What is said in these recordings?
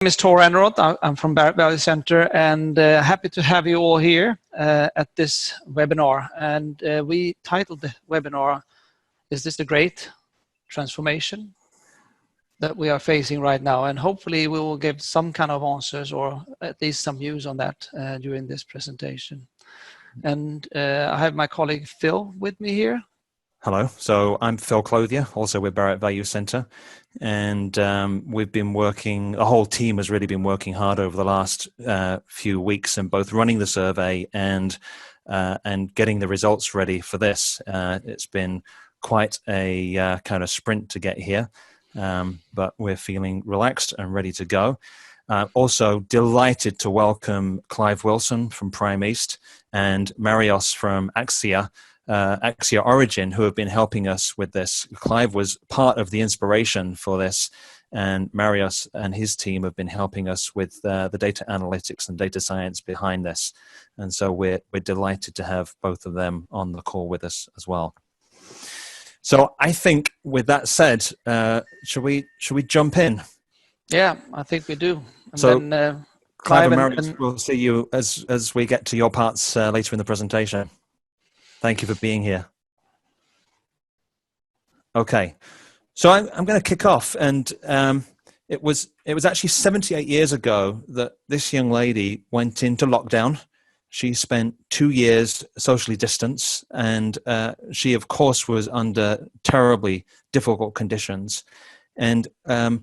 My name is Tor Enroth. I'm from Barrett Values Centre, and happy to have you all here at this webinar. And we titled the webinar, "Is this the great transformation that we are facing right now?" And hopefully we will give some kind of answers, or at least some views on that during this presentation. And I have my colleague Phil with me here. Hello, so I'm Phil Clothier, also with Barrett Values Centre, and we've been working, the whole team has really been working hard over the last few weeks in both running the survey and getting the results ready for this. It's been quite a kind of sprint to get here, but we're feeling relaxed and ready to go. Also delighted to welcome Clive Wilson from Prime East and Marios from Axia Origin, who have been helping us with this. Clive was part of the inspiration for this, and Marios and his team have been helping us with the data analytics and data science behind this. And so we're delighted to have both of them on the call with us as well. So I think with that said, should we jump in? Yeah, I think we do. And so then, Clive and Marios, we'll see you as we get to your parts later in the presentation. Thank you for being here. Okay, so I'm going to kick off, and it was actually 78 years ago that this young lady went into lockdown. She spent 2 years socially distanced, and she, of course, was under terribly difficult conditions, and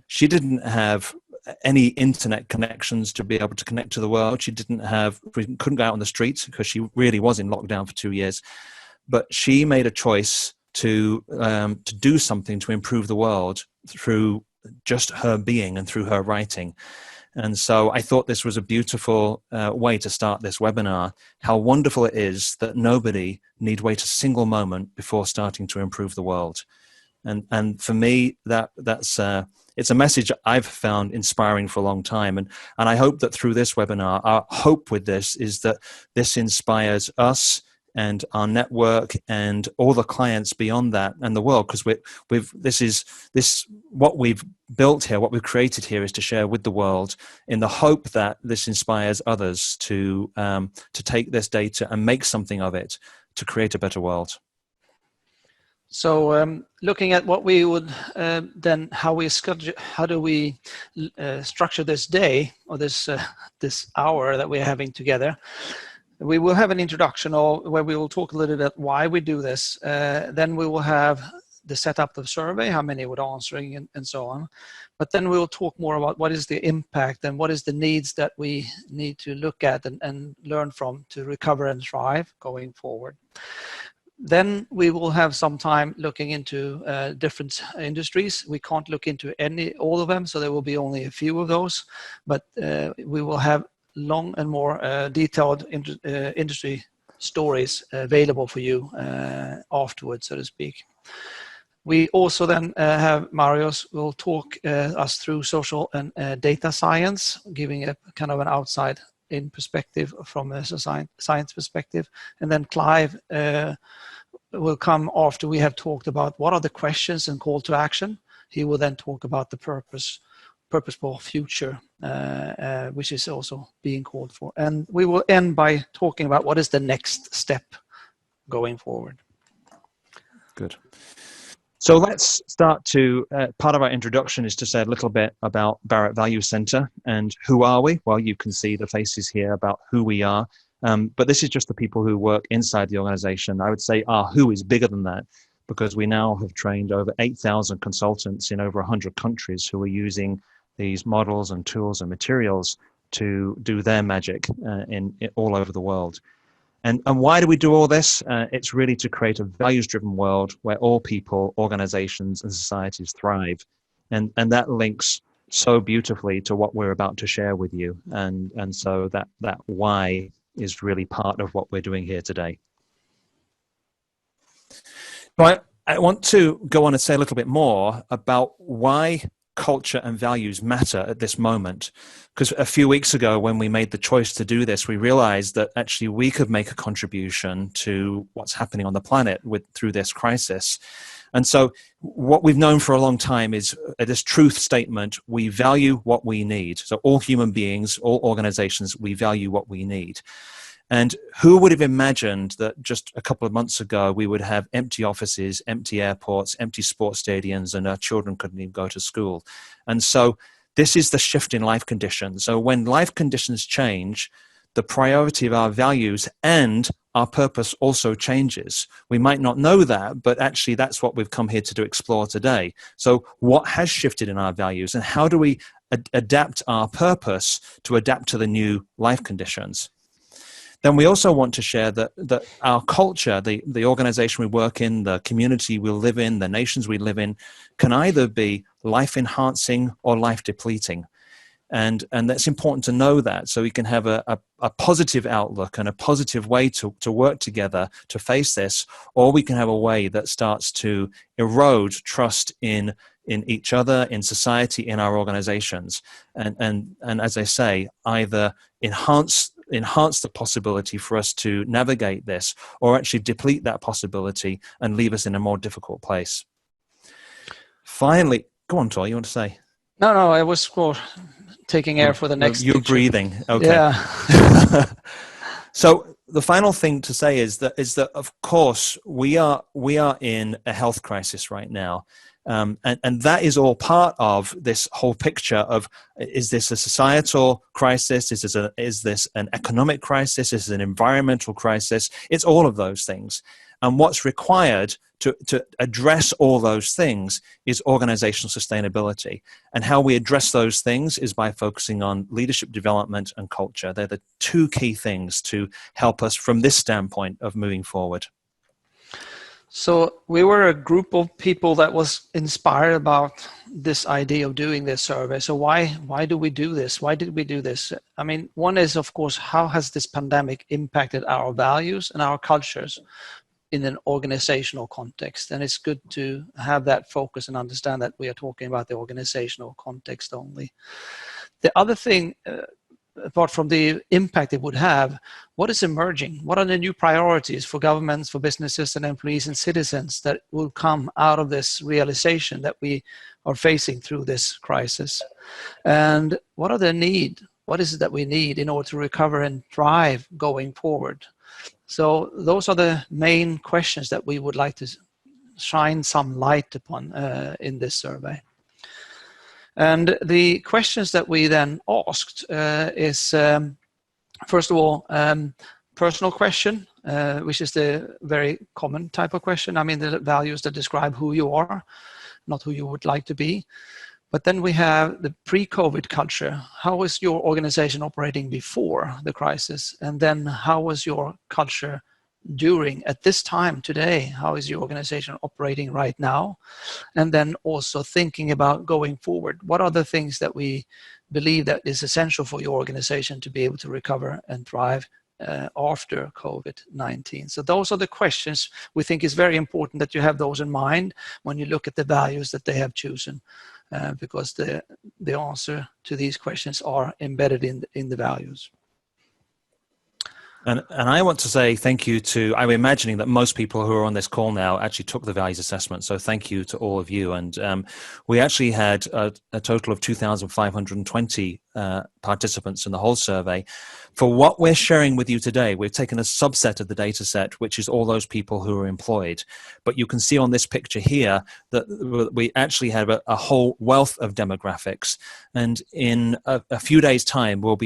she didn't have any internet connections to be able to connect to the world. She couldn't go out on the streets because she really was in lockdown for 2 years. But she made a choice to do something to improve the world through just her being and through her writing. And so I thought this was a beautiful way to start this webinar, how wonderful it is that nobody need wait a single moment before starting to improve the world. And for me, that's it's a message I've found inspiring for a long time. And I hope that through this webinar, our hope with this is that this inspires us and our network and all the clients beyond that and the world, because what we've built here, what we've created here, is to share with the world in the hope that this inspires others to take this data and make something of it to create a better world. So looking at what we would then, how do we structure this day, or this hour that we're having together. We will have an introduction where we will talk a little bit why we do this. Then we will have the setup of the survey, how many were answering, and so on. But then we will talk more about what is the impact and what is the needs that we need to look at and learn from to recover and thrive going forward. Then we will have some time looking into different industries. We can't look into all of them, so there will be only a few of those. But we will have long and more detailed industry stories available for you afterwards, so to speak. We also then have Marios will talk us through social and data science, giving a kind of an outside-in perspective from a science perspective. And then Clive will come after we have talked about what are the questions and call to action. He will then talk about the purposeful future, which is also being called for. And we will end by talking about what is the next step going forward. Good. So let's start to, part of our introduction is to say a little bit about Barrett Values Centre and who are we? Well, you can see the faces here about who we are, but this is just the people who work inside the organisation. I would say our who is bigger than that, because we now have trained over 8,000 consultants in over 100 countries who are using these models and tools and materials to do their magic all over the world. And why do we do all this? It's really to create a values-driven world where all people, organizations, and societies thrive. And that links so beautifully to what we're about to share with you. And so that why is really part of what we're doing here today. But I want to go on and say a little bit more about why culture and values matter at this moment. Because a few weeks ago, when we made the choice to do this, we realized that actually we could make a contribution to what's happening on the planet through this crisis. And so what we've known for a long time is this truth statement: we value what we need. So all human beings, all organizations, we value what we need. And who would have imagined that just a couple of months ago we would have empty offices, empty airports, empty sports stadiums, and our children couldn't even go to school? And so this is the shift in life conditions. So when life conditions change, the priority of our values and our purpose also changes. We might not know that, but actually that's what we've come here to explore today. So what has shifted in our values, and how do we adapt our purpose to adapt to the new life conditions? Then we also want to share that our culture, the organization we work in, the community we live in, the nations we live in, can either be life-enhancing or life-depleting. And that's important to know that, so we can have a positive outlook and a positive way to work together to face this, or we can have a way that starts to erode trust in each other, in society, in our organizations. And as I say, either enhance the possibility for us to navigate this, or actually deplete that possibility and leave us in a more difficult place. Finally, go on, Tor, you want to say? No, I was more taking air for the next You're picture. breathing. Okay. Yeah. So the final thing to say is that of course we are in a health crisis right now. And that is all part of this whole picture of, is this a societal crisis? Is this an economic crisis? Is this an environmental crisis? It's all of those things. And what's required to address all those things is organizational sustainability. And how we address those things is by focusing on leadership development and culture. They're the two key things to help us from this standpoint of moving forward. So we were a group of people that was inspired about this idea of doing this survey. So why do we do this? Why did we do this? I mean, one is, of course, how has this pandemic impacted our values and our cultures in an organizational context? And it's good to have that focus and understand that we are talking about the organizational context only. The other thing, apart from the impact it would have, what is emerging? What are the new priorities for governments, for businesses and employees and citizens that will come out of this realization that we are facing through this crisis? And what are the need? What is it that we need in order to recover and thrive going forward? So those are the main questions that we would like to shine some light upon in this survey. And the questions that we then asked is, first of all, personal question, which is the very common type of question. I mean, the values that describe who you are, not who you would like to be. But then we have the pre-COVID culture. How was your organization operating before the crisis? And then how was your culture during, at this time today? How is your organization operating right now? And then also thinking about going forward. What are the things that we believe that is essential for your organization to be able to recover and thrive after COVID-19? So those are the questions we think is very important that you have those in mind when you look at the values that they have chosen, because the answer to these questions are embedded in the values. And I want to say thank you to, I'm imagining that most people who are on this call now actually took the values assessment. So thank you to all of you. And we actually had a total of 2,520 participants in the whole survey. For what we're sharing with you today, we've taken a subset of the data set, which is all those people who are employed. But you can see on this picture here that we actually have a whole wealth of demographics. And in a few days' time, we'll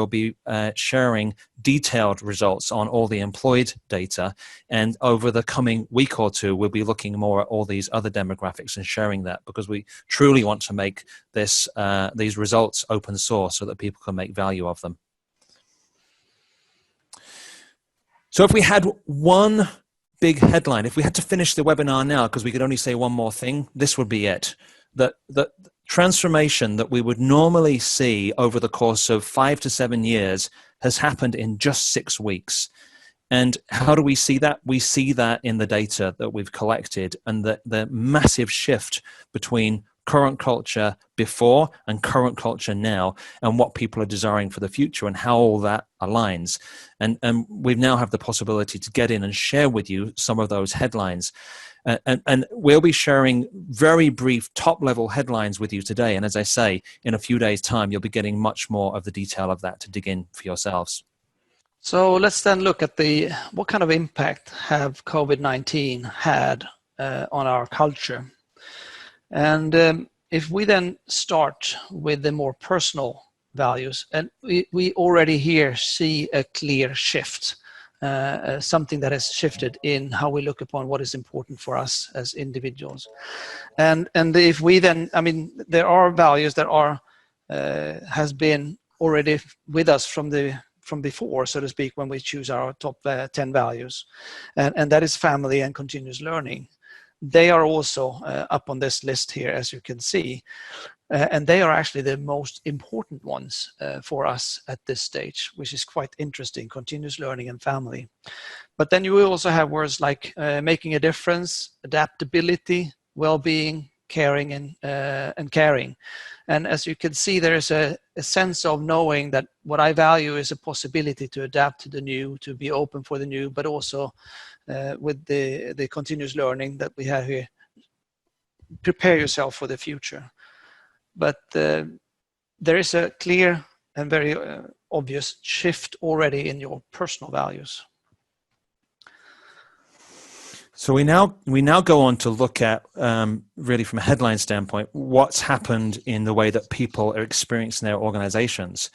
be sharing detailed results on all the employed data. And over the coming week or two, we'll be looking more at all these other demographics and sharing that, because we truly want to make this these results open source so that people can make value of them. So if we had one big headline, if we had to finish the webinar now because we could only say one more thing, this would be it. That transformation that we would normally see over the course of 5 to 7 years has happened in just 6 weeks. And how do we see that? We see that in the data that we've collected, and the massive shift between current culture before and current culture now, and what people are desiring for the future and how all that aligns. And we now have the possibility to get in and share with you some of those headlines. And we'll be sharing very brief top-level headlines with you today. And as I say, in a few days' time, you'll be getting much more of the detail of that to dig in for yourselves. So let's then look at what kind of impact have COVID-19 had on our culture. And if we then start with the more personal values, and we already here see a clear shift. Something that has shifted in how we look upon what is important for us as individuals. And if we then, I mean, there are values that are has been already with us from before, so to speak, when we choose our top 10 values, and that is family and continuous learning. They are also up on this list here, as you can see. And they are actually the most important ones for us at this stage, which is quite interesting, continuous learning and family. But then you will also have words like making a difference, adaptability, well-being, caring, and caring. And as you can see, there is a sense of knowing that what I value is a possibility to adapt to the new, to be open for the new, but also with the continuous learning that we have here, prepare yourself for the future. But there is a clear and very obvious shift already in your personal values. So we now go on to look at really from a headline standpoint what's happened in the way that people are experiencing their organizations.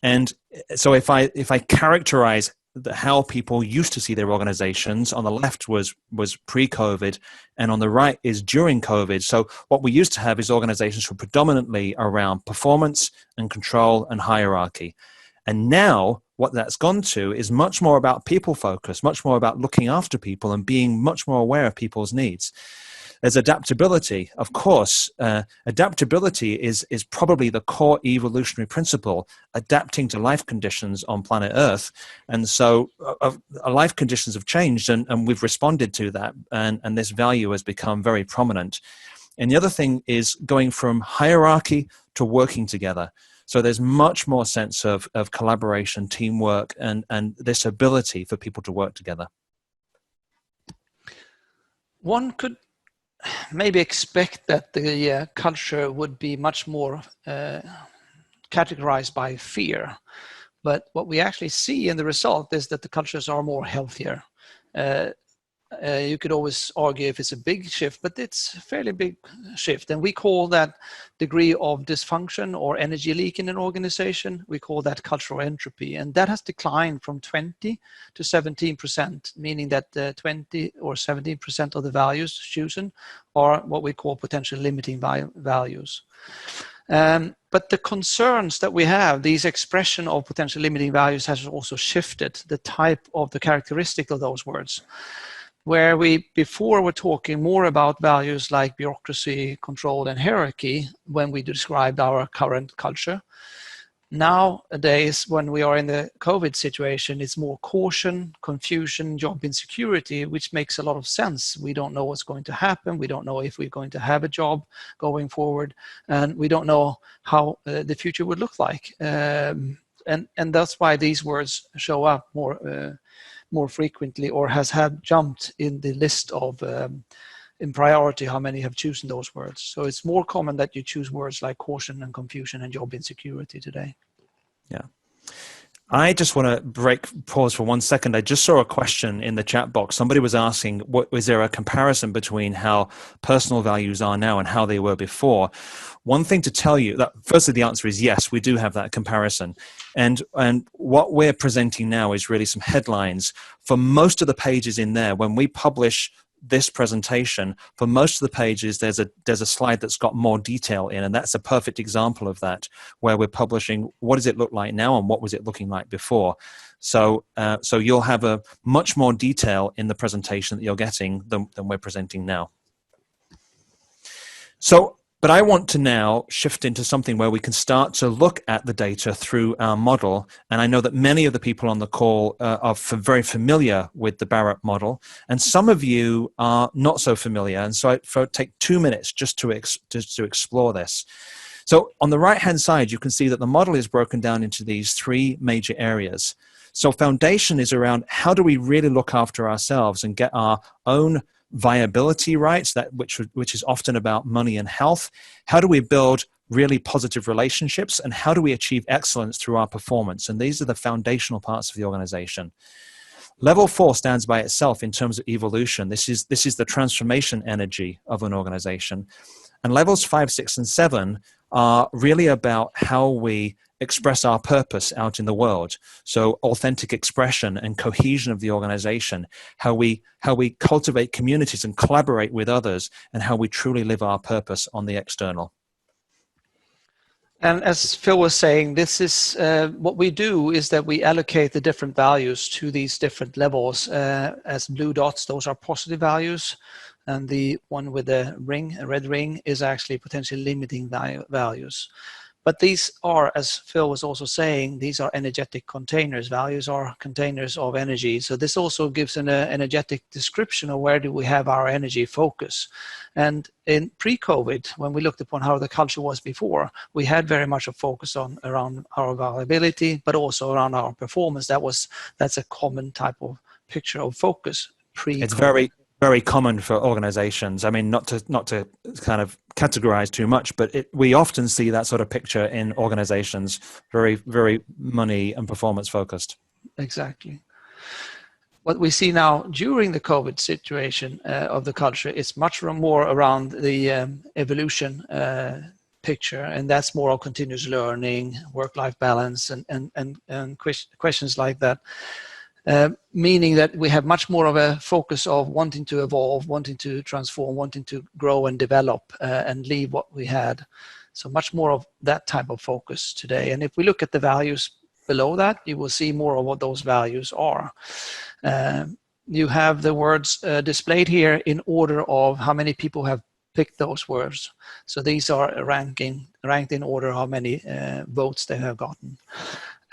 And so if I characterize how people used to see their organizations, on the left was pre-COVID, and on the right is during COVID. So what we used to have is organizations were predominantly around performance and control and hierarchy. And now what that's gone to is much more about people focus, much more about looking after people and being much more aware of people's needs. There's adaptability. Of course, adaptability is probably the core evolutionary principle, adapting to life conditions on planet Earth. And so life conditions have changed, and we've responded to that, and this value has become very prominent. And the other thing is going from hierarchy to working together. So there's much more sense of collaboration, teamwork, and this ability for people to work together. One could maybe expect that the culture would be much more categorized by fear. But what we actually see in the result is that the cultures are more healthier. You could always argue if it's a big shift, but it's a fairly big shift. And we call that degree of dysfunction or energy leak in an organization, we call that cultural entropy. And that has declined from 20 to 17%, meaning that 20 or 17% of the values chosen are what we call potential limiting values. But the concerns that we have, these expression of potential limiting values has also shifted the type of the characteristic of those words. Where we before were talking more about values like bureaucracy, control, and hierarchy when we described our current culture. Nowadays, when we are in the COVID situation, it's more caution, confusion, job insecurity, which makes a lot of sense. We don't know what's going to happen. We don't know if we're going to have a job going forward, and we don't know how the future would look like. And that's why these words show up more frequently, or has jumped in the list of in priority how many have chosen those words. So it's more common that you choose words like caution and confusion and job insecurity today. Yeah. I just want to pause for 1 second. I just saw a question in the chat box. Somebody was asking, is there a comparison between how personal values are now and how they were before? One thing to tell you, that firstly, the answer is yes, we do have that comparison. And what we're presenting now is really some headlines. For most of the pages in there, when we publish this presentation, for most of the pages, there's a slide that's got more detail in, and that's a perfect example of that, where we're publishing what does it look like now and what was it looking like before. So you'll have a much more detail in the presentation that you're getting than we're presenting now. So But I want to now shift into something where we can start to look at the data through our model. And I know that many of the people on the call are very familiar with the Barrett model, and some of you are not so familiar. And so I'll take 2 minutes just to explore this. So on the right-hand side, you can see that the model is broken down into these 3 major areas. So foundation is around how do we really look after ourselves and get our own viability rights, which is often about money and health. How do we build really positive relationships, and how do we achieve excellence through our performance? And these are the foundational parts of the organization. Level 4 stands by itself in terms of evolution. This is the transformation energy of an organization. And levels 5, 6, and 7 are really about how we express our purpose out in the world. So authentic expression and cohesion of the organization, how we cultivate communities and collaborate with others, and how we truly live our purpose on the external. And as Phil was saying, this is what we do is that we allocate the different values to these different levels. As blue dots, those are positive values. And the one with the ring, a red ring, is actually potentially limiting values. But these are, as Phil was also saying, these are energetic containers. Values are containers of energy. So this also gives an energetic description of where do we have our energy focus. And in pre-COVID, when we looked upon how the culture was before, we had very much a focus around our availability, but also around our performance. That's a common type of picture of focus pre-COVID. It's very common for organizations. I mean, not to kind of categorize too much, but we often see that sort of picture in organizations, very, very money and performance focused. Exactly. What we see now during the COVID situation of the culture is much more around the evolution picture, and that's more of continuous learning, work-life balance, and questions like that. Meaning that we have much more of a focus of wanting to evolve, wanting to transform, wanting to grow and develop and leave what we had. So much more of that type of focus today. And if we look at the values below that, you will see more of what those values are. You have the words displayed here in order of how many people have picked those words. So these are ranked in order how many votes they have gotten.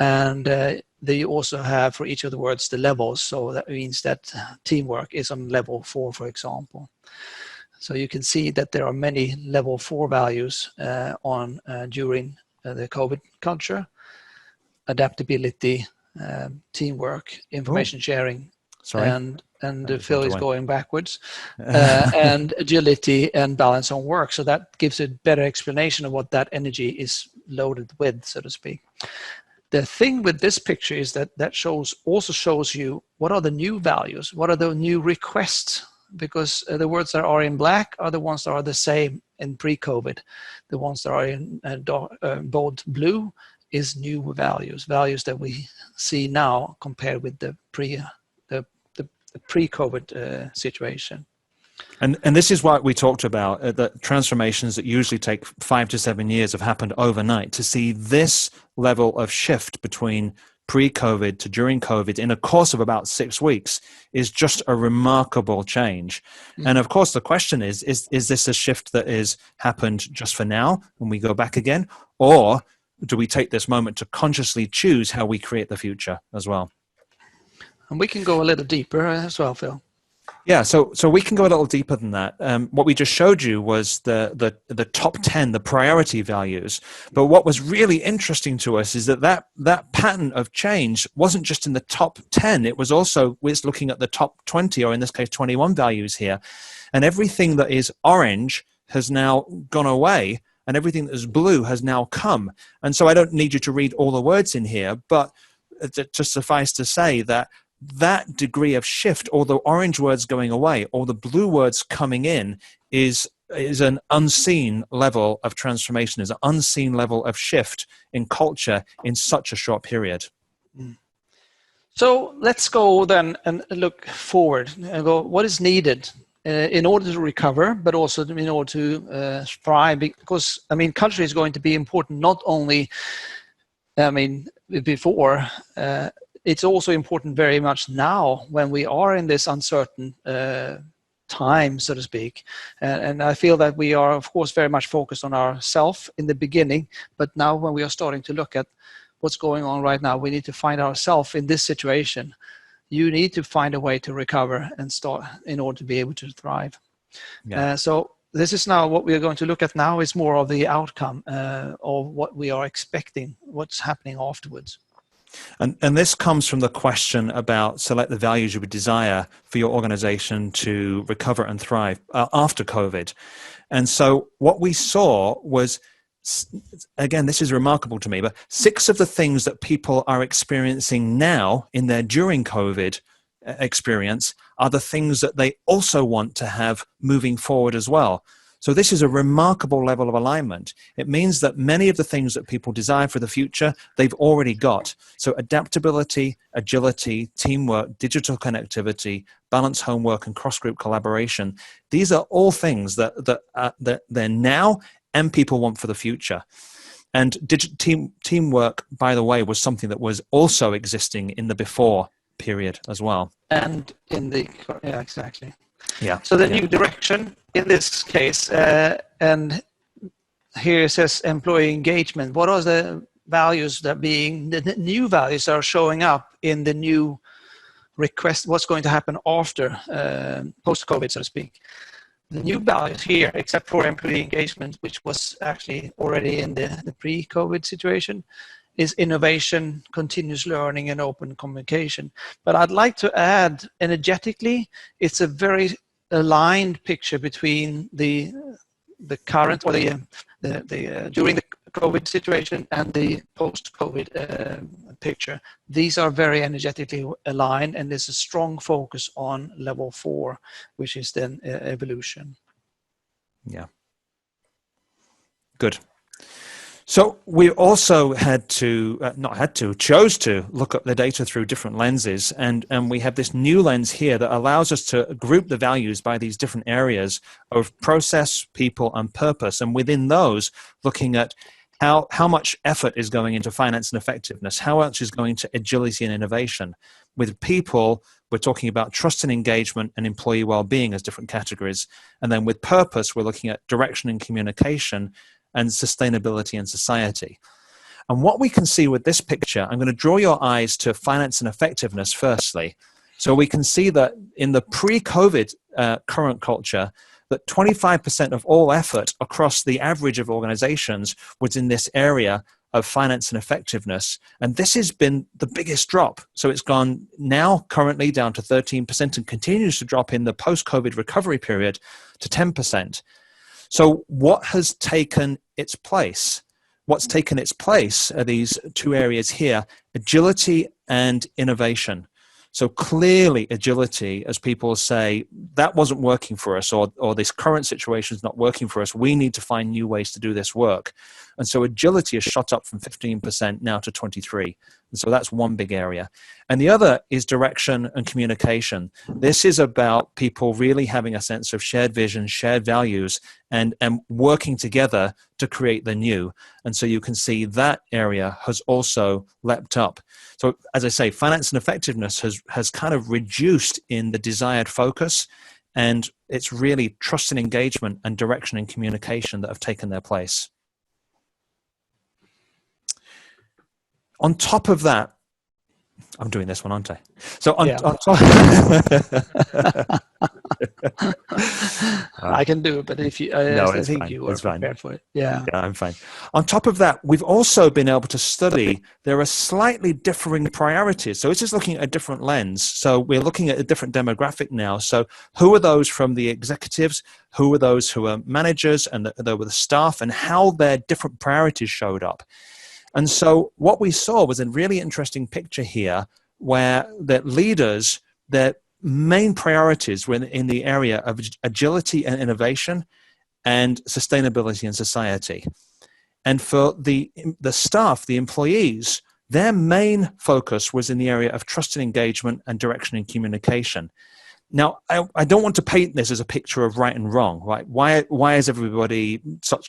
And they also have for each of the words the levels, so that means that teamwork is on level 4, for example. So you can see that there are many level 4 values during the COVID culture: adaptability, teamwork, information sharing, and Phil is going backwards, and agility and balance on work. So that gives a better explanation of what that energy is loaded with, so to speak. The thing with this picture is that also shows you what are the new values, what are the new requests, because the words that are in black are the ones that are the same in pre-COVID. The ones that are in bold blue is new values that we see now compared with the pre-COVID situation. And this is what we talked about, that transformations that usually take 5 to 7 years have happened overnight. To see this level of shift between pre-COVID to during COVID in a course of about 6 weeks is just a remarkable change. Mm-hmm. And of course, the question is this a shift that is happened just for now and we go back again? Or do we take this moment to consciously choose how we create the future as well? And we can go a little deeper as well, Phil. Yeah, so we can go a little deeper than that. What we just showed you was the top 10, the priority values. But what was really interesting to us is that pattern of change wasn't just in the top 10. It was also, we're looking at the top 20, or in this case, 21 values here. And everything that is orange has now gone away, and everything that is blue has now come. And so I don't need you to read all the words in here, but just suffice to say that degree of shift, or the orange words going away, or the blue words coming in, is an unseen level of transformation, is an unseen level of shift in culture in such a short period. So let's go then and look forward and go, what is needed in order to recover, but also in order to thrive? Because, I mean, culture is going to be important not only, before, it's also important very much now when we are in this uncertain time, so to speak. And I feel that we are, of course, very much focused on ourselves in the beginning, but now when we are starting to look at what's going on right now, we need to find ourselves in this situation. You need to find a way to recover and start in order to be able to thrive. Yeah. So this is now what we are going to look at now is more of the outcome of what we are expecting, what's happening afterwards. And this comes from the question about select the values you would desire for your organization to recover and thrive after COVID. And so what we saw was, again, this is remarkable to me, but 6 of the things that people are experiencing now in their during COVID experience are the things that they also want to have moving forward as well. So this is a remarkable level of alignment. It means that many of the things that people desire for the future, they've already got. So adaptability, agility, teamwork, digital connectivity, balanced homework, and cross-group collaboration. These are all things that they're now and people want for the future. And teamwork, by the way, was something that was also existing in the before period as well. And in the, yeah, exactly. Yeah. So the new direction in this case, and here it says employee engagement. What are the values that being, the new values are showing up in the new request, what's going to happen after post-COVID, so to speak. The new values here, except for employee engagement, which was actually already in the pre-COVID situation, is innovation, continuous learning, and open communication. But I'd like to add, energetically, it's a very aligned picture between the current, or the during the COVID situation and the post-COVID picture. These are very energetically aligned, and there's a strong focus on level 4, which is then evolution. Yeah. Good. So we also chose to look at the data through different lenses, and we have this new lens here that allows us to group the values by these different areas of process, people, and purpose, and within those, looking at how much effort is going into finance and effectiveness, how much is going to agility and innovation. With people, we're talking about trust and engagement and employee well-being as different categories, and then with purpose, we're looking at direction and communication, and sustainability and society. And what we can see with this picture, I'm going to draw your eyes to finance and effectiveness firstly. So we can see that in the pre-COVID current culture, that 25% of all effort across the average of organizations was in this area of finance and effectiveness. And this has been the biggest drop. So it's gone now currently down to 13% and continues to drop in the post-COVID recovery period to 10%. So what has taken its place? What's taken its place are these 2 areas here, agility and innovation. So clearly agility, as people say, that wasn't working for us, or this current situation is not working for us. We need to find new ways to do this work. And so agility has shot up from 15% now to 23%. And so that's one big area. And the other is direction and communication. This is about people really having a sense of shared vision, shared values, and working together to create the new. And so you can see that area has also leapt up. So as I say, finance and effectiveness has kind of reduced in the desired focus, and it's really trust and engagement and direction and communication that have taken their place. On top of that, I'm doing this one, aren't I? So on top, I can do it, but if you, I think fine. You were prepared for it. Yeah, I'm fine. On top of that, we've also been able to study there are slightly differing priorities. So it's just looking at a different lens. So we're looking at a different demographic now. So who are those from the executives? Who are those who are managers and the staff, and how their different priorities showed up? And so what we saw was a really interesting picture here where the leaders, their main priorities were in the area of agility and innovation and sustainability and society. And for the staff, the employees, their main focus was in the area of trust and engagement and direction and communication. Now, I don't want to paint this as a picture of right and wrong, right? Why has everybody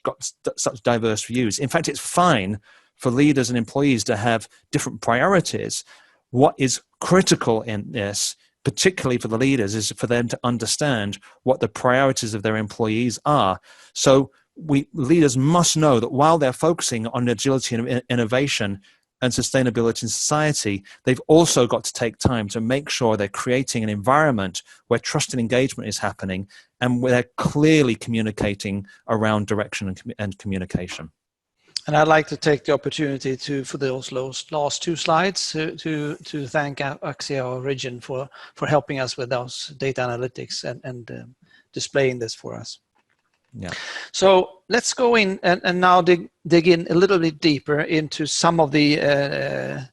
got such diverse views? In fact, it's fine for leaders and employees to have different priorities. What is critical in this particularly for the leaders, is for them to understand what the priorities of their employees are. So leaders must know that while they're focusing on agility and innovation and sustainability in society, they've also got to take time to make sure they're creating an environment where trust and engagement is happening and where they're clearly communicating around direction and communication. And I'd like to take the opportunity for those last two slides to thank Axia Origin for helping us with those data analytics and displaying this for us. Yeah. So let's go in and now dig in a little bit deeper into some of the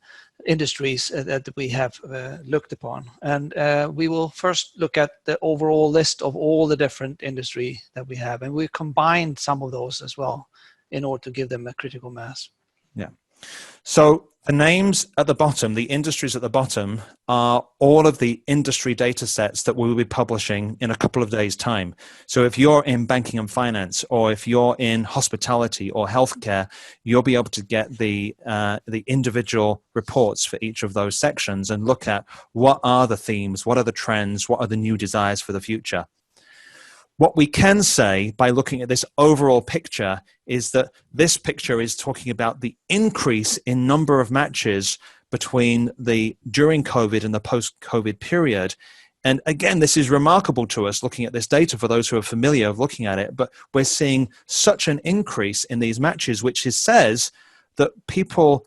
industries that we have looked upon. And we will first look at the overall list of all the different industry that we have. And we combined some of those as well in order to give them a critical mass. Yeah. So the names at the bottom, the industries at the bottom, are all of the industry data sets that we will be publishing in a couple of days' time. So if you're in banking and finance, or if you're in hospitality or healthcare, you'll be able to get the individual reports for each of those sections and look at what are the themes, what are the trends, what are the new desires for the future. What we can say by looking at this overall picture is that this picture is talking about the increase in number of matches between during COVID and the post-COVID period. And again, this is remarkable to us looking at this data for those who are familiar of looking at it, but we're seeing such an increase in these matches, which says that people,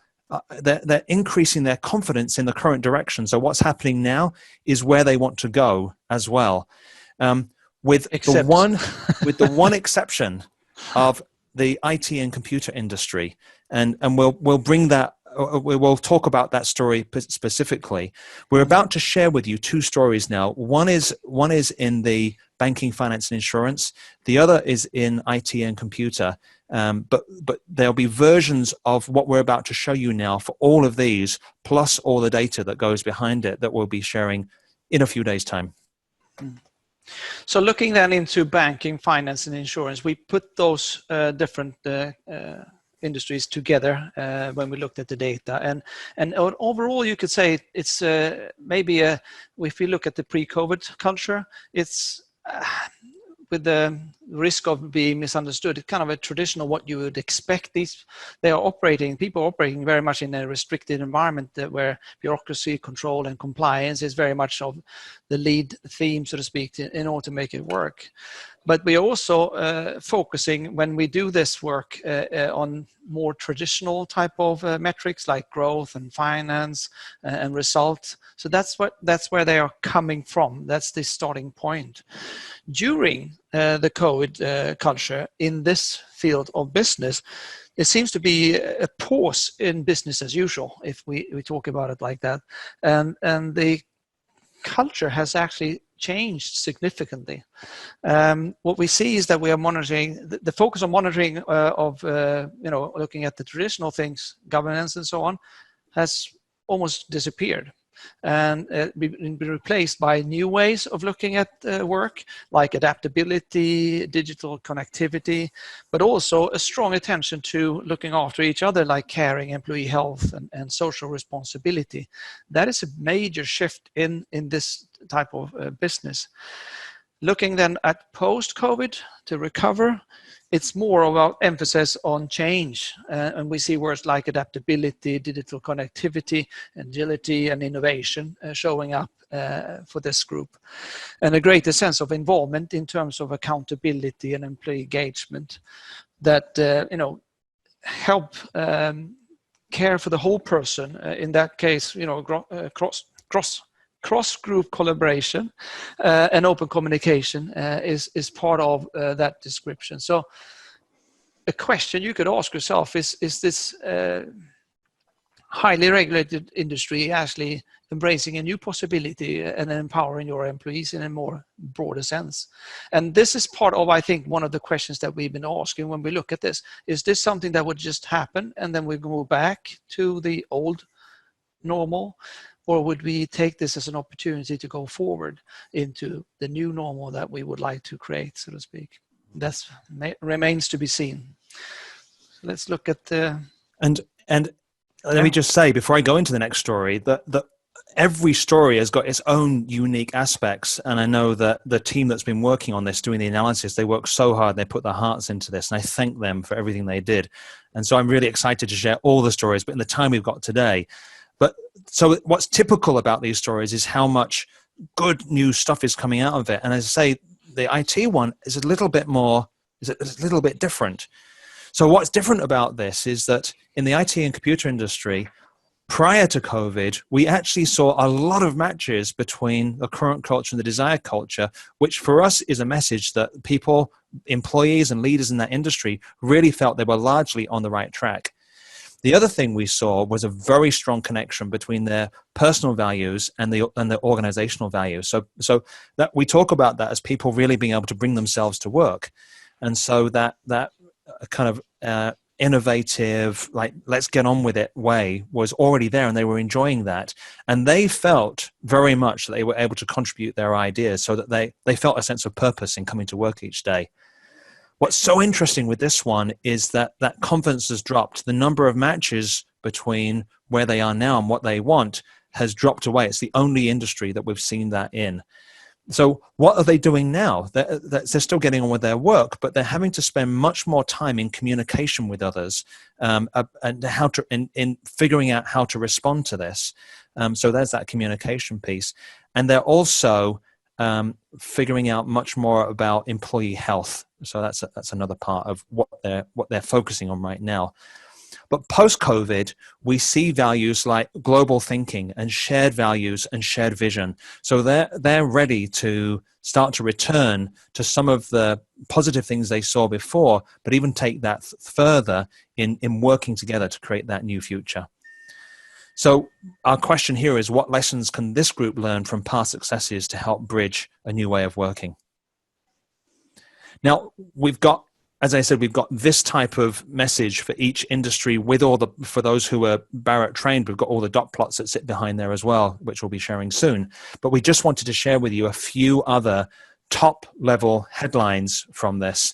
they're increasing their confidence in the current direction. So what's happening now is where they want to go as well. With the one exception of the IT and computer industry, and we'll bring that. We'll talk about that story specifically. We're about to share with you two stories now. One is in the banking, finance, and insurance. The other is in IT and computer. But there'll be versions of what we're about to show you now for all of these, plus all the data that goes behind it that we'll be sharing in a few days' time. So looking then into banking, finance, and insurance, we put those different industries together when we looked at the data. And overall, you could say it's maybe if we look at the pre-COVID culture, it's with the risk of being misunderstood, it's kind of a traditional what you would expect. People are operating very much in a restricted environment where bureaucracy, control, and compliance is very much of the lead theme, so to speak, in order to make it work. But we are also focusing, when we do this work, on more traditional type of metrics like growth and finance and results. So that's where they are coming from. That's the starting point. During the COVID culture in this field of business, there seems to be a pause in business as usual, if we talk about it like that. And the culture has actually changed significantly. What we see is that we are monitoring, the focus on monitoring looking at the traditional things, governance and so on, has almost disappeared and been replaced by new ways of looking at work, like adaptability, digital connectivity, but also a strong attention to looking after each other, like caring, employee health, and social responsibility. That is a major shift in this type of business. Looking then at post-COVID to recover, it's more about emphasis on change. And we see words like adaptability, digital connectivity, agility, and innovation showing up for this group. And a greater sense of involvement in terms of accountability and employee engagement that, help care for the whole person. In that case, cross-group collaboration and open communication is part of that description. So a question you could ask yourself is this highly regulated industry actually embracing a new possibility and empowering your employees in a more broader sense? And this is part of, I think, one of the questions that we've been asking when we look at this. Is this something that would just happen and then we go back to the old normal? Or would we take this as an opportunity to go forward into the new normal that we would like to create, so to speak? That remains to be seen. Let's look at the... And let me just say, before I go into the next story, that every story has got its own unique aspects. And I know that the team that's been working on this, doing the analysis, they work so hard, they put their hearts into this, and I thank them for everything they did. And so I'm really excited to share all the stories, but in the time we've got today. But so what's typical about these stories is how much good new stuff is coming out of it. And as I say, the IT one is a little bit different. So what's different about this is that in the IT and computer industry, prior to COVID, we actually saw a lot of matches between the current culture and the desired culture, which for us is a message that people, employees and leaders in that industry really felt they were largely on the right track. The other thing we saw was a very strong connection between their personal values and the organizational values. So that we talk about that as people really being able to bring themselves to work. And so that kind of innovative, like, let's get on with it way was already there, and they were enjoying that. And they felt very much that they were able to contribute their ideas, so that they felt a sense of purpose in coming to work each day. What's so interesting with this one is that confidence has dropped. The number of matches between where they are now and what they want has dropped away. It's the only industry that we've seen that in. So what are they doing now? They're still getting on with their work, but they're having to spend much more time in communication with others, and how to in figuring out how to respond to this. So there's that communication piece, and they're also figuring out much more about employee health. So that's another part of what they're focusing on right now. But post-COVID, we see values like global thinking and shared values and shared vision. So they're ready to start to return to some of the positive things they saw before, but even take that further in working together to create that new future. So our question here is, what lessons can this group learn from past successes to help bridge a new way of working? Now, as I said, we've got this type of message for each industry with for those who are Barrett trained, we've got all the dot plots that sit behind there as well, which we'll be sharing soon. But we just wanted to share with you a few other top level headlines from this.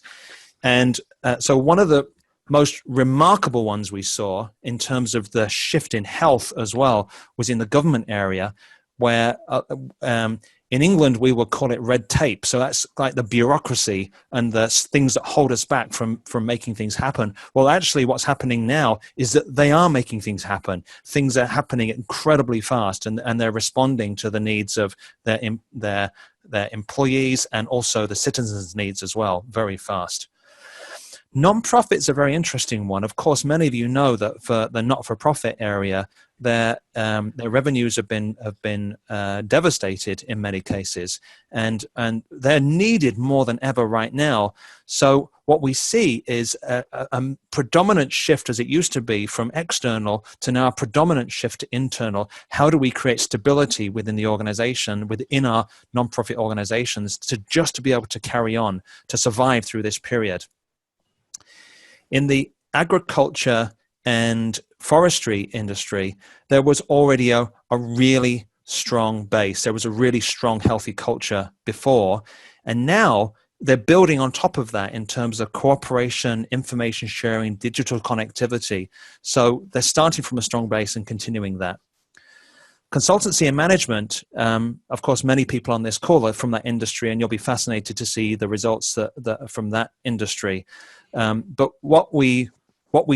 And so one of the most remarkable ones we saw in terms of the shift in health as well was in the government area, where in England, we will call it red tape. So that's like the bureaucracy and the things that hold us back from making things happen. Well, actually, what's happening now is that they are making things happen. Things are happening incredibly fast, and they're responding to the needs of their employees and also the citizens' needs as well, very fast. Non-profits are a very interesting one. Of course, many of you know that for the not-for-profit area, their revenues have been devastated in many cases, and they're needed more than ever right now. So what we see is a predominant shift, as it used to be, from external to now a predominant shift to internal. How do we create stability within the organization, within our non-profit organizations, to be able to carry on, to survive through this period? In the agriculture and forestry industry, there was already a really strong base. There was a really strong, healthy culture before. And now they're building on top of that in terms of cooperation, information sharing, digital connectivity. So they're starting from a strong base and continuing that. Consultancy and management, of course, many people on this call are from that industry, and you'll be fascinated to see the results that from that industry. But what we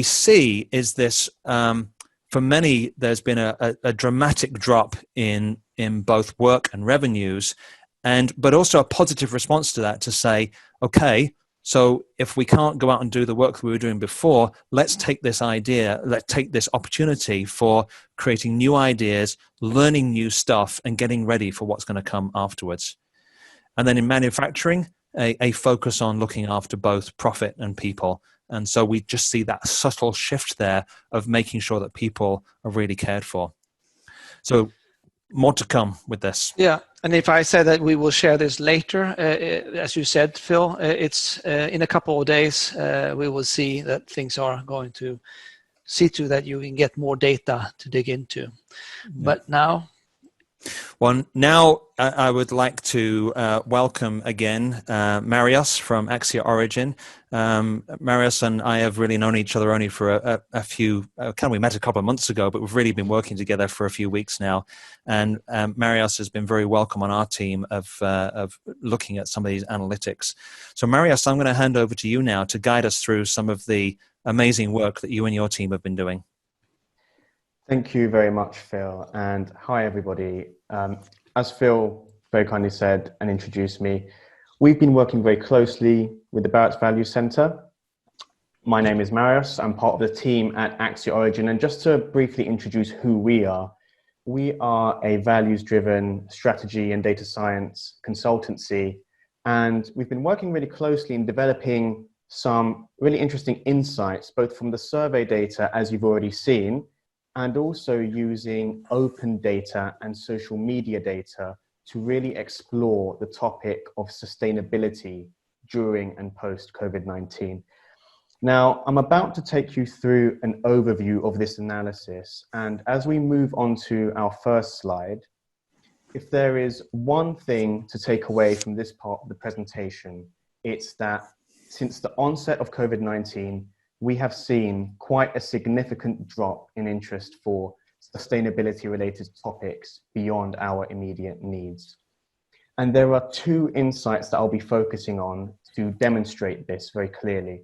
see is this, for many, there's been a dramatic drop in both work and revenues, but also a positive response to that to say, okay, so if we can't go out and do the work that we were doing before, let's take this opportunity for creating new ideas, learning new stuff, and getting ready for what's going to come afterwards. And then in manufacturing, a focus on looking after both profit and people. And so we just see that subtle shift there of making sure that people are really cared for. So more to come with this. Yeah, and if I said that we will share this later, as you said, Phil, it's in a couple of days, we will see that things are going to see to that you can get more data to dig into. Yeah. But now Well, now I would like to welcome again Marios from Axia Origin. Marios and I have really known each other only for a few, we met a couple of months ago, but we've really been working together for a few weeks now. And Marios has been very welcome on our team of looking at some of these analytics. So Marios, I'm going to hand over to you now to guide us through some of the amazing work that you and your team have been doing. Thank you very much, Phil, and hi everybody. As Phil very kindly said and introduced me, we've been working very closely with the Barrett Values Centre. My name is Marios. I'm part of the team at Axia Origin, and just to briefly introduce who we are a values-driven strategy and data science consultancy, and we've been working really closely in developing some really interesting insights, both from the survey data, as you've already seen, and also using open data and social media data to really explore the topic of sustainability during and post COVID-19. Now, I'm about to take you through an overview of this analysis. And as we move on to our first slide, if there is one thing to take away from this part of the presentation, it's that since the onset of COVID-19, we have seen quite a significant drop in interest for sustainability-related topics beyond our immediate needs. And there are two insights that I'll be focusing on to demonstrate this very clearly.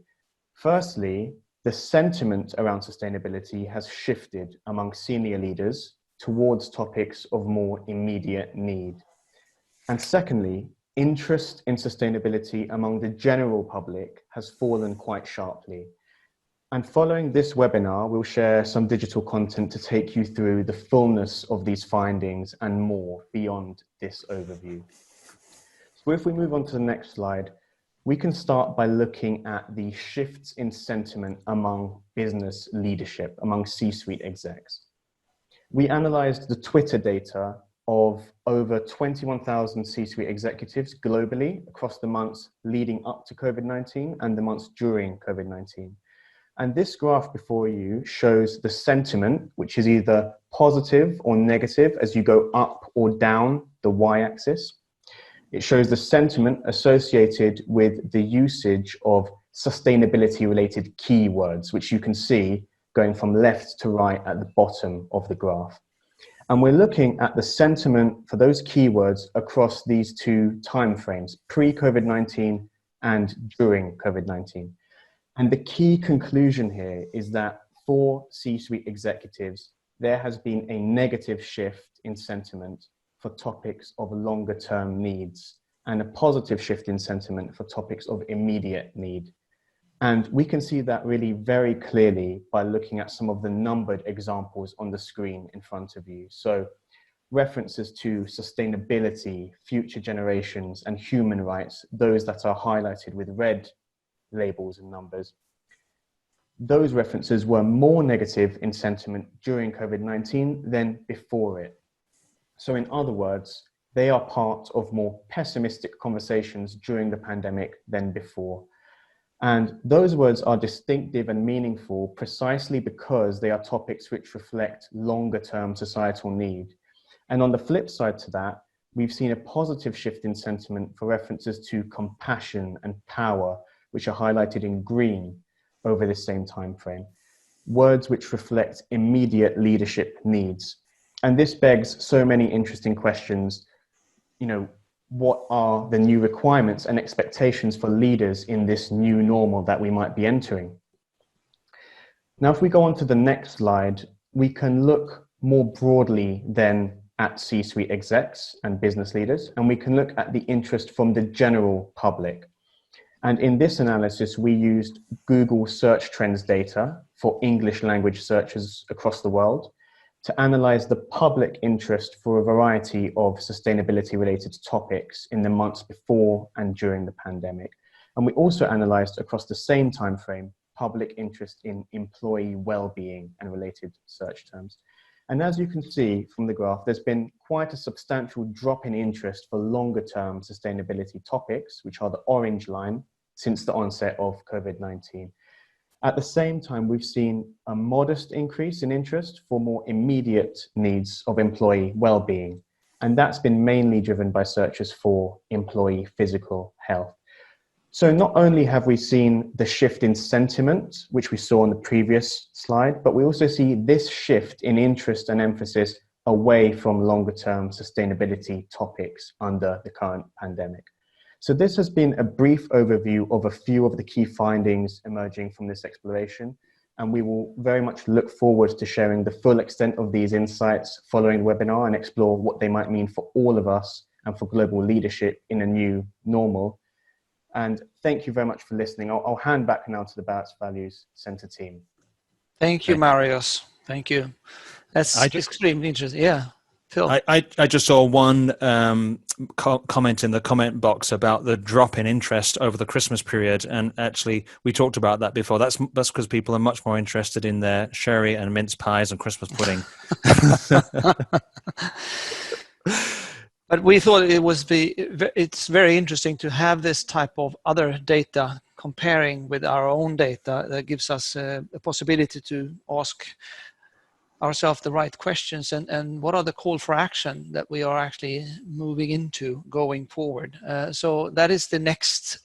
Firstly, the sentiment around sustainability has shifted among senior leaders towards topics of more immediate need. And secondly, interest in sustainability among the general public has fallen quite sharply. And following this webinar, we'll share some digital content to take you through the fullness of these findings and more beyond this overview. So if we move on to the next slide, we can start by looking at the shifts in sentiment among business leadership, among C-suite execs. We analyzed the Twitter data of over 21,000 C-suite executives globally across the months leading up to COVID-19 and the months during COVID-19. And this graph before you shows the sentiment, which is either positive or negative as you go up or down the y-axis. It shows the sentiment associated with the usage of sustainability-related keywords, which you can see going from left to right at the bottom of the graph. And we're looking at the sentiment for those keywords across these two timeframes, pre-COVID-19 and during COVID-19. And the key conclusion here is that for C-suite executives, there has been a negative shift in sentiment for topics of longer term needs and a positive shift in sentiment for topics of immediate need. And we can see that really very clearly by looking at some of the numbered examples on the screen in front of you. So references to sustainability, future generations, and human rights, those that are highlighted with red labels and numbers. Those references were more negative in sentiment during COVID-19 than before it. So in other words, they are part of more pessimistic conversations during the pandemic than before. And those words are distinctive and meaningful precisely because they are topics which reflect longer term societal need. And on the flip side to that, we've seen a positive shift in sentiment for references to compassion and power, which are highlighted in green over the same time frame. Words which reflect immediate leadership needs. And this begs so many interesting questions. You know, what are the new requirements and expectations for leaders in this new normal that we might be entering? Now, if we go on to the next slide, we can look more broadly then at C-suite execs and business leaders, and we can look at the interest from the general public. And in this analysis, we used Google search trends data for English language searches across the world to analyze the public interest for a variety of sustainability related topics in the months before and during the pandemic. And we also analyzed across the same time frame public interest in employee well-being and related search terms. And as you can see from the graph, there's been quite a substantial drop in interest for longer term sustainability topics, which are the orange line, since the onset of COVID-19. At the same time, we've seen a modest increase in interest for more immediate needs of employee well-being. and that's been mainly driven by searches for employee physical health. So not only have we seen the shift in sentiment, which we saw on the previous slide, but we also see this shift in interest and emphasis away from longer term sustainability topics under the current pandemic. So this has been a brief overview of a few of the key findings emerging from this exploration, and we will very much look forward to sharing the full extent of these insights following the webinar and explore what they might mean for all of us and for global leadership in a new normal. And thank you very much for listening. I'll hand back now to the Barrett Values Centre team. Thank you, Marius. Thank you. That's extremely interesting. Yeah, Phil. I just saw one comment in the comment box about the drop in interest over the Christmas period, and actually we talked about that before. That's because people are much more interested in their sherry and mince pies and Christmas pudding. But we thought it's very interesting to have this type of other data comparing with our own data that gives us a possibility to ask ourselves the right questions and what are the call for action that we are actually moving into going forward. So that is the next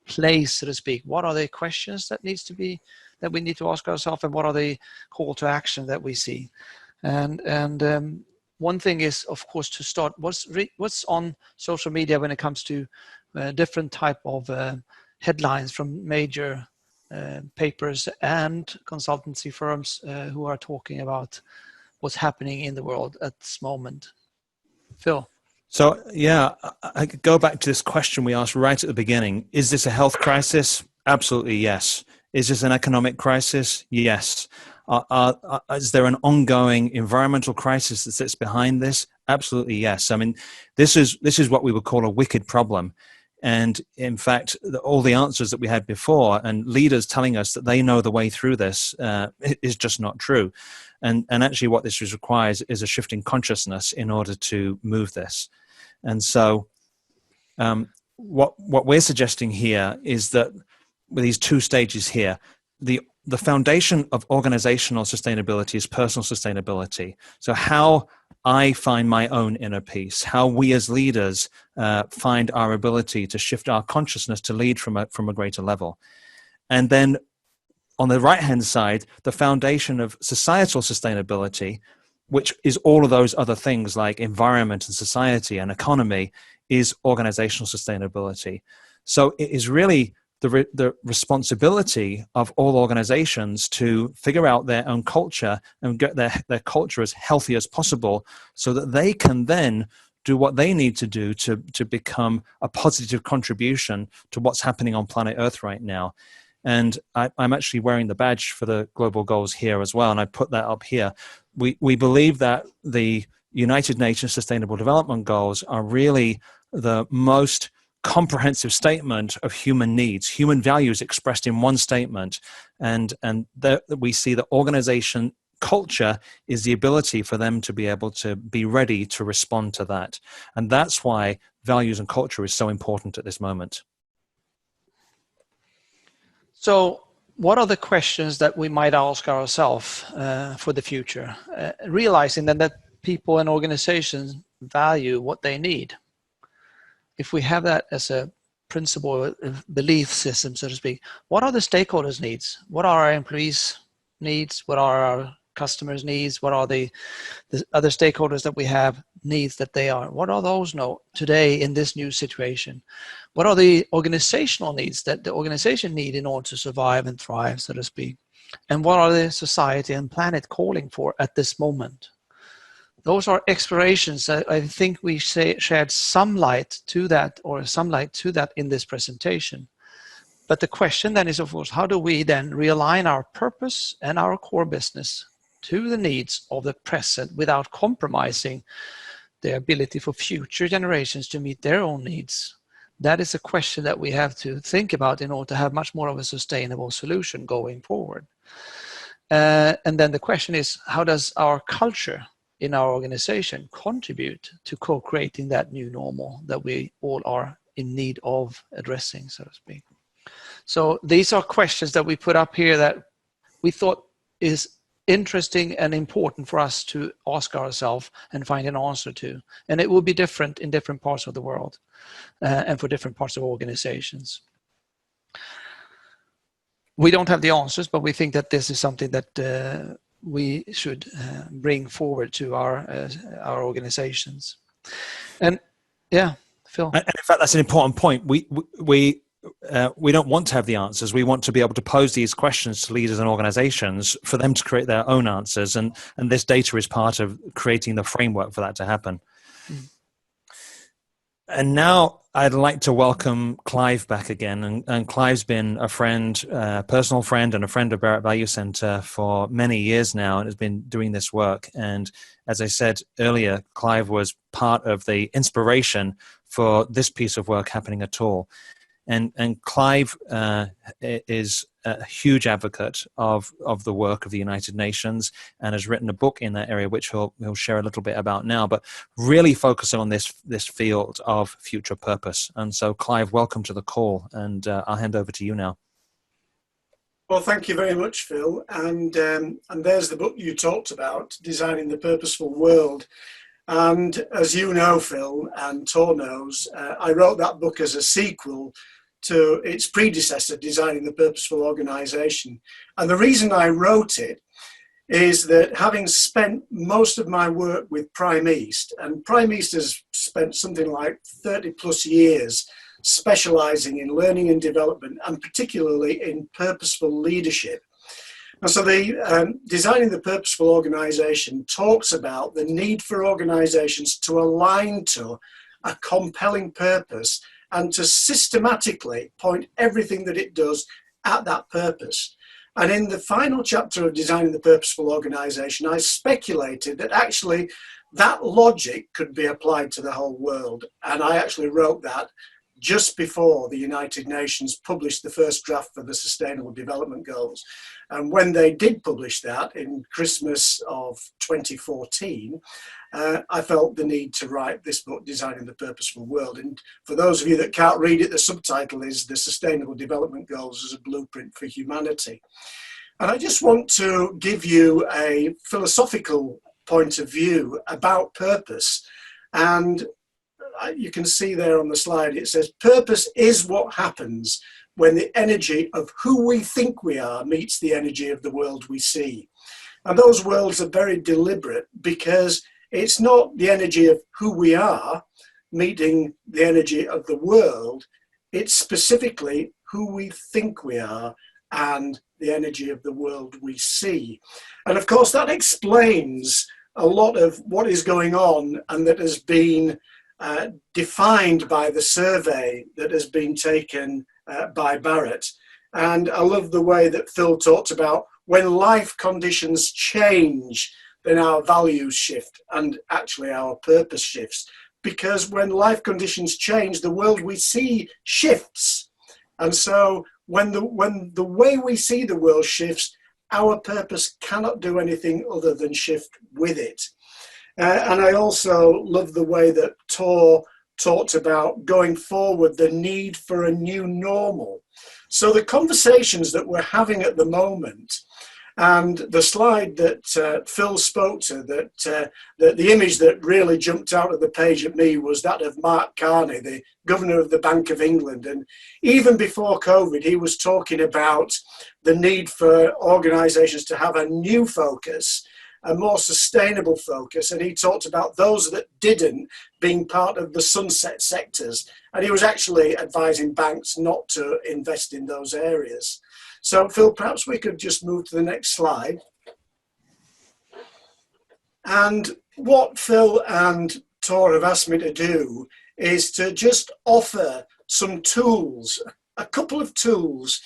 place, so to speak. What are the questions that we need to ask ourselves, and what are the call to action that we see? And one thing is, of course, to start what's on social media when it comes to different type of headlines from major papers and consultancy firms who are talking about what's happening in the world at this moment. Phil? So, yeah, I could go back to this question we asked right at the beginning. Is this a health crisis? Absolutely, yes. Is this an economic crisis? Yes. Is there an ongoing environmental crisis that sits behind this? Absolutely, yes. I mean, this is what we would call a wicked problem. And in fact, all the answers that we had before and leaders telling us that they know the way through this is just not true. And actually what this requires is a shift in consciousness in order to move this. And so what we're suggesting here is that with these two stages here, the foundation of organizational sustainability is personal sustainability. So how I find my own inner peace, how we as leaders find our ability to shift our consciousness to lead from a greater level. And then on the right-hand side, the foundation of societal sustainability, which is all of those other things like environment and society and economy, is organizational sustainability. So it is really the responsibility of all organizations to figure out their own culture and get their culture as healthy as possible so that they can then do what they need to do to become a positive contribution to what's happening on planet Earth right now. And I'm actually wearing the badge for the global goals here as well, and I put that up here. We believe that the United Nations Sustainable Development Goals are really the most comprehensive statement of human needs, human values expressed in one statement, and that we see that organization culture is the ability for them to be able to be ready to respond to that. And that's why values and culture is so important at this moment. So what are the questions that we might ask ourselves for the future, realizing that people and organizations value what they need? If we have that as a principle, belief system, so to speak, what are the stakeholders' needs? What are our employees' needs? What are our customers' needs? What are the other stakeholders that we have needs that they are? What are those today in this new situation? What are the organizational needs that the organization need in order to survive and thrive, so to speak? And what are the society and planet calling for at this moment? Those are explorations that I think we shared some light to that in this presentation. But the question then is, of course, how do we then realign our purpose and our core business to the needs of the present without compromising the ability for future generations to meet their own needs? That is a question that we have to think about in order to have much more of a sustainable solution going forward. And then the question is, how does our culture in our organization contribute to co-creating that new normal that we all are in need of addressing, so to speak? So these are questions that we put up here that we thought is interesting and important for us to ask ourselves and find an answer to. And it will be different in different parts of the world and for different parts of organizations. We don't have the answers, but we think that this is something that we should bring forward to our organizations. And yeah, Phil. And in fact, that's an important point. We don't want to have the answers. We want to be able to pose these questions to leaders and organizations for them to create their own answers. And this data is part of creating the framework for that to happen. Mm. And now I'd like to welcome Clive back again. And Clive's been a friend, a personal friend and a friend of Barrett Values Centre for many years now and has been doing this work. And as I said earlier, Clive was part of the inspiration for this piece of work happening at all. And Clive is a huge advocate of the work of the United Nations and has written a book in that area, which he'll share a little bit about now, but really focusing on this field of future purpose. And so, Clive, welcome to the call, and I'll hand over to you now. Well, thank you very much, Phil. And there's the book you talked about, Designing the Purposeful World. And as you know, Phil, and Tor knows, I wrote that book as a sequel to its predecessor, Designing the Purposeful Organisation. And the reason I wrote it is that having spent most of my work with Prime East, and Prime East has spent something like 30 plus years specialising in learning and development, and particularly in purposeful leadership. And so the Designing the Purposeful Organisation talks about the need for organisations to align to a compelling purpose and to systematically point everything that it does at that purpose. And in the final chapter of Designing the Purposeful Organisation, I speculated that actually that logic could be applied to the whole world. And I actually wrote that just before the United Nations published the first draft for the Sustainable Development Goals. And when they did publish that in Christmas of 2014, I felt the need to write this book, Designing the Purposeful World. And for those of you that can't read it, the subtitle is The Sustainable Development Goals as a Blueprint for Humanity. And I just want to give you a philosophical point of view about purpose. And you can see there on the slide, it says, purpose is what happens when the energy of who we think we are meets the energy of the world we see. And those worlds are very deliberate because it's not the energy of who we are meeting the energy of the world, it's specifically who we think we are and the energy of the world we see. And of course, that explains a lot of what is going on and that has been defined by the survey that has been taken by Barrett. And I love the way that Phil talked about when life conditions change, then our values shift and actually our purpose shifts. Because when life conditions change, the world we see shifts. And so when the way we see the world shifts, our purpose cannot do anything other than shift with it. And I also love the way that Tor talked about going forward, the need for a new normal. So the conversations that we're having at the moment, and the slide that Phil spoke to, that the image that really jumped out of the page at me was that of Mark Carney, the governor of the Bank of England. And even before COVID, he was talking about the need for organisations to have a new focus, a more sustainable focus, and he talked about those that didn't being part of the sunset sectors, and he was actually advising banks not to invest in those areas. So Phil, perhaps we could just move to the next slide. And what Phil and Tor have asked me to do is to just offer some tools, a couple of tools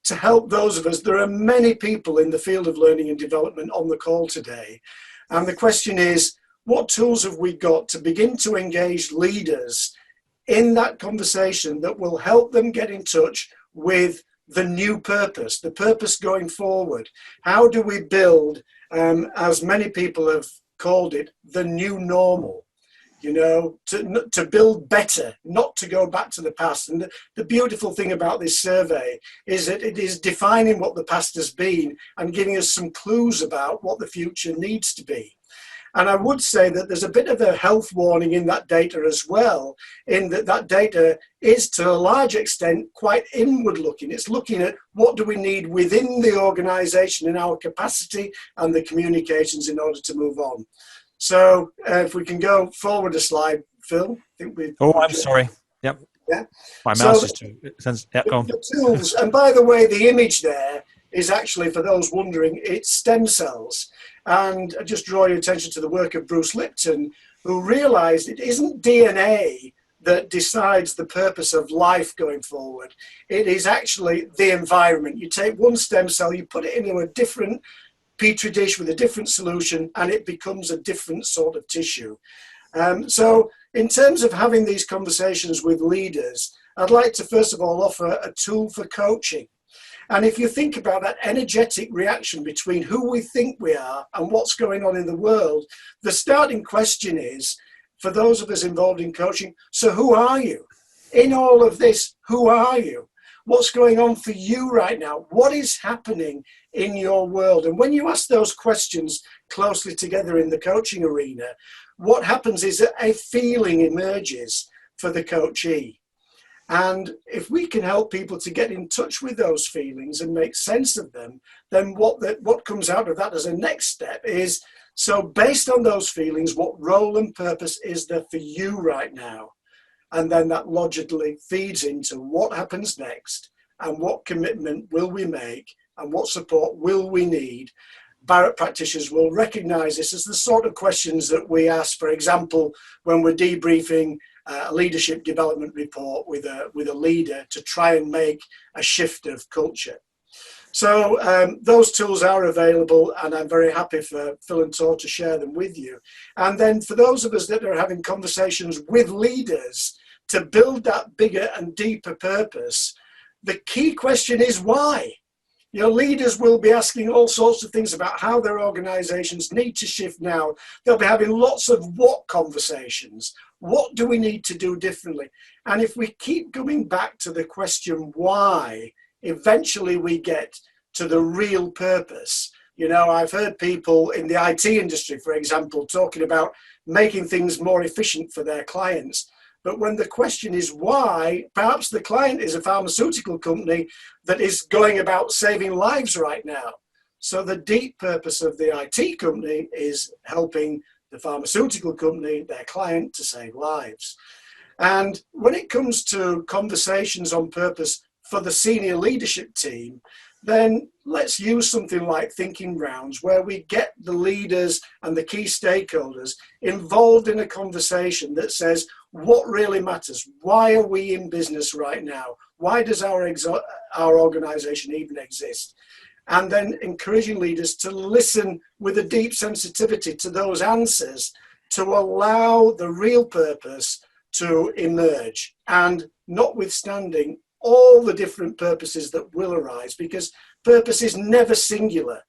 to help those of us. There are many people in the field of learning and development on the call today. And the question is, what tools have we got to begin to engage leaders in that conversation that will help them get in touch with the new purpose, the purpose going forward? How do we build, as many people have called it, the new normal? to build better, not to go back to the past. And the beautiful thing about this survey is that it is defining what the past has been and giving us some clues about what the future needs to be. And I would say that there's a bit of a health warning in that data as well, in that data is to a large extent quite inward looking. It's looking at what do we need within the organisation in our capacity and the communications in order to move on. So if we can go forward a slide, Phil. I think I'm sorry. Yep. Yeah. My mouse is too. Yep, go on. The tools, and by the way, the image there is actually, for those wondering, it's stem cells. And I just draw your attention to the work of Bruce Lipton, who realized it isn't DNA that decides the purpose of life going forward. It is actually the environment. You take one stem cell, you put it into a different petri dish with a different solution, and it becomes a different sort of tissue. So in terms of having these conversations with leaders, I'd like to first of all offer a tool for coaching. And if you think about that energetic reaction between who we think we are and what's going on in the world, the starting question is, for those of us involved in coaching, so who are you? In all of this, who are you? What's going on for you right now? What is happening in your world? And when you ask those questions closely together in the coaching arena, what happens is that a feeling emerges for the coachee. And if we can help people to get in touch with those feelings and make sense of them, then what comes out of that as a next step is, so based on those feelings, what role and purpose is there for you right now? And then that logically feeds into what happens next and what commitment will we make and what support will we need. Barrett practitioners will recognize this as the sort of questions that we ask, for example, when we're debriefing a leadership development report with a leader to try and make a shift of culture. So those tools are available, and I'm very happy for Phil and Tor to share them with you. And then for those of us that are having conversations with leaders to build that bigger and deeper purpose, the key question is why? Leaders will be asking all sorts of things about how their organizations need to shift now. They'll be having lots of what conversations. What do we need to do differently? And if we keep going back to the question why, eventually we get to the real purpose. I've heard people in the IT industry, for example, talking about making things more efficient for their clients. But when the question is why, perhaps the client is a pharmaceutical company that is going about saving lives right now. So the deep purpose of the IT company is helping the pharmaceutical company, their client, to save lives. And when it comes to conversations on purpose for the senior leadership team, then let's use something like thinking rounds where we get the leaders and the key stakeholders involved in a conversation that says, what really matters? Why are we in business right now? Why does our organization even exist? And then encouraging leaders to listen with a deep sensitivity to those answers to allow the real purpose to emerge, and notwithstanding all the different purposes that will arise, because purpose is never singular.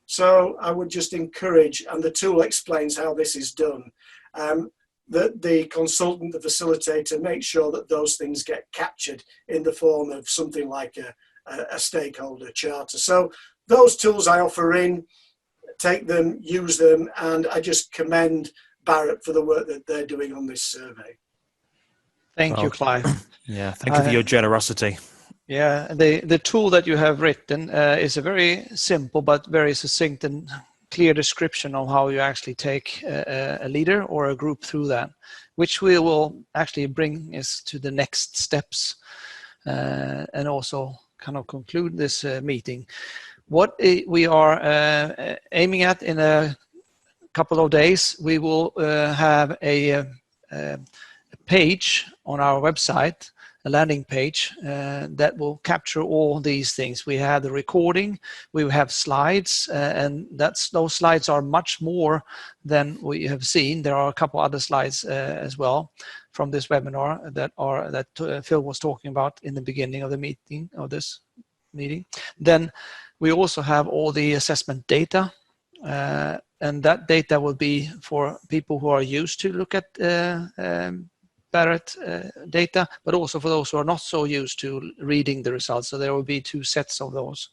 So I would just encourage, and the tool explains how this is done, that the consultant, the facilitator, make sure that those things get captured in the form of something like a stakeholder charter. So those tools I offer in, take them, use them, and I just commend Barrett for the work that they're doing on this survey. Thank you, Clive. Yeah, thank you for your generosity. Yeah, the tool that you have written is a very simple but very succinct and clear description of how you actually take a leader or a group through that, which we will actually bring us to the next steps and also kind of conclude this meeting. What we are aiming at in a couple of days, we will have a page on our website, a landing page that will capture all these things. We have the recording, we have slides, and those slides are much more than we have seen. There are a couple other slides as well from this webinar that Phil was talking about in the beginning of the meeting, of this meeting. Then we also have all the assessment data, and that data will be for people who are used to look at Barrett data, but also for those who are not so used to reading the results. So there will be 2 sets of those,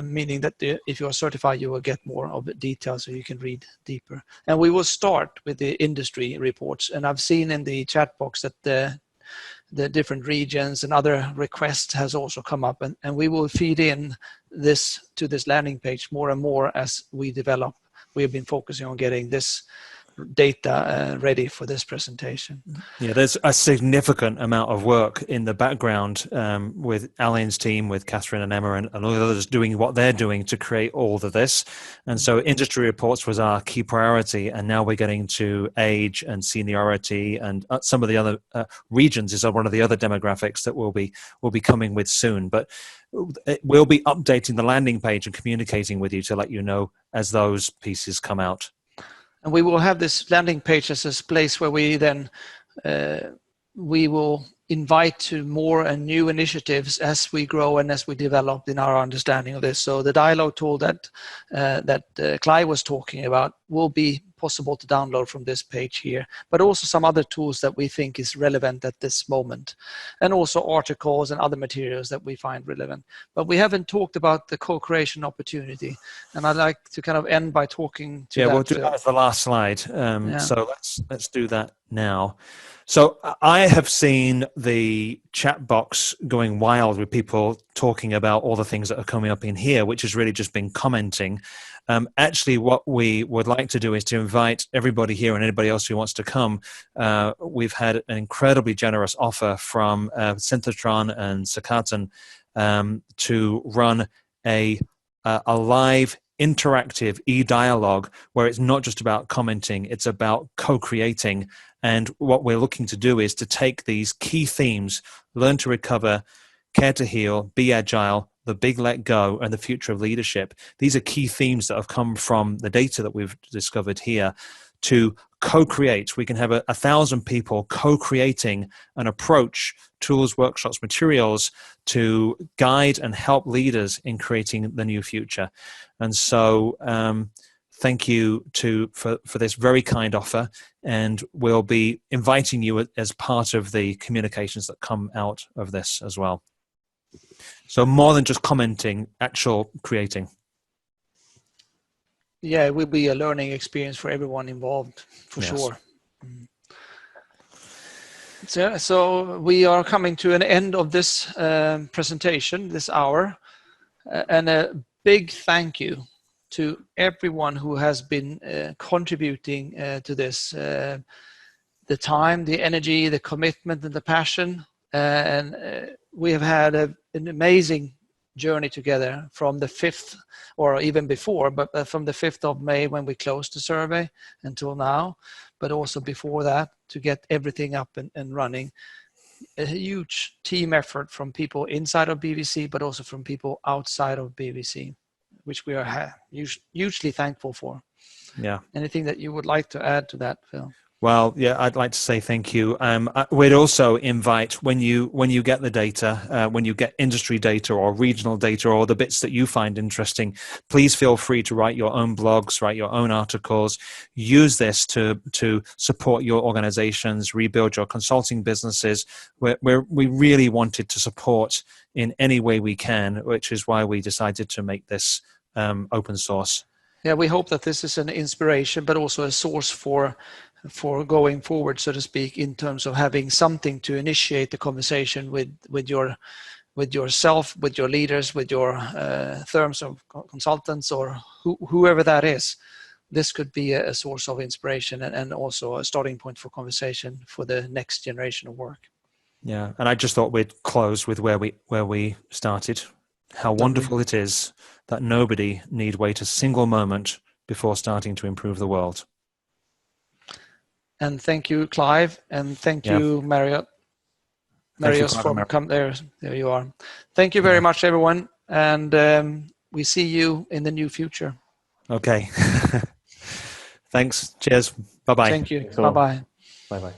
meaning that if you are certified, you will get more of the details so you can read deeper. And we will start with the industry reports. And I've seen in the chat box that the different regions and other requests has also come up, and we will feed in this to this landing page more and more as we develop. We have been focusing on getting this data ready for this presentation. Yeah, there's a significant amount of work in the background with Alien's team, with Catherine and Emma and all the others doing what they're doing to create all of this. And so industry reports was our key priority, and now we're getting to age and seniority, and some of the other regions is one of the other demographics that we'll be coming with soon. But we'll be updating the landing page and communicating with you to let you know as those pieces come out. And we will have this landing page as a place where we then we will invite to more and new initiatives as we grow and as we develop in our understanding of this. So the dialogue tool that Clive was talking about will be possible to download from this page here, but also some other tools that we think is relevant at this moment, and also articles and other materials that we find relevant. But we haven't talked about the co-creation opportunity, and I'd like to kind of end by talking to that. Yeah, we'll do that as the last slide. So let's do that now. So I have seen the chat box going wild with people talking about all the things that are coming up in here, which has really just been commenting. Actually, what we would like to do is to invite everybody here and anybody else who wants to come. We've had an incredibly generous offer from Synthetron and Sakatan to run a live interactive e-dialogue where it's not just about commenting, it's about co-creating. And what we're looking to do is to take these key themes: learn to recover, care to heal, be agile, the big let go, and the future of leadership. These are key themes that have come from the data that we've discovered here. To co-create, we can have 1,000 people co-creating an approach, tools, workshops, materials to guide and help leaders in creating the new future. And so thank you for this very kind offer, and we'll be inviting you as part of the communications that come out of this as well. So more than just commenting, actual creating. Yeah, it will be a learning experience for everyone involved, for sure. So we are coming to an end of this presentation, this hour, and a big thank you to everyone who has been contributing to this. The time, the energy, the commitment, and the passion. And we have had an amazing journey together from the 5th, or even before, but from the 5th of May when we closed the survey until now, but also before that, to get everything up and running. A huge team effort from people inside of BVC, but also from people outside of BVC, which we are hugely thankful for. Yeah. Anything that you would like to add to that, Phil? Well, yeah, I'd like to say thank you. We'd also invite, when you get the data, when you get industry data or regional data or the bits that you find interesting, please feel free to write your own blogs, write your own articles. Use this to support your organizations, rebuild your consulting businesses. We really wanted to support in any way we can, which is why we decided to make this open source. Yeah, we hope that this is an inspiration, but also a source for going forward, so to speak, in terms of having something to initiate the conversation with yourself, with your leaders, with your firms of consultants, or whoever that is. This could be a source of inspiration and also a starting point for conversation for the next generation of work. Yeah, and I just thought we'd close with where we started. How wonderful it is that nobody need wait a single moment before starting to improve the world. And thank you, Clive, and thank you, Marius, from come there. There you are. Thank you very much, everyone, and we see you in the new future. Okay. Thanks. Cheers. Bye-bye. Thank you. Bye-bye. Bye-bye.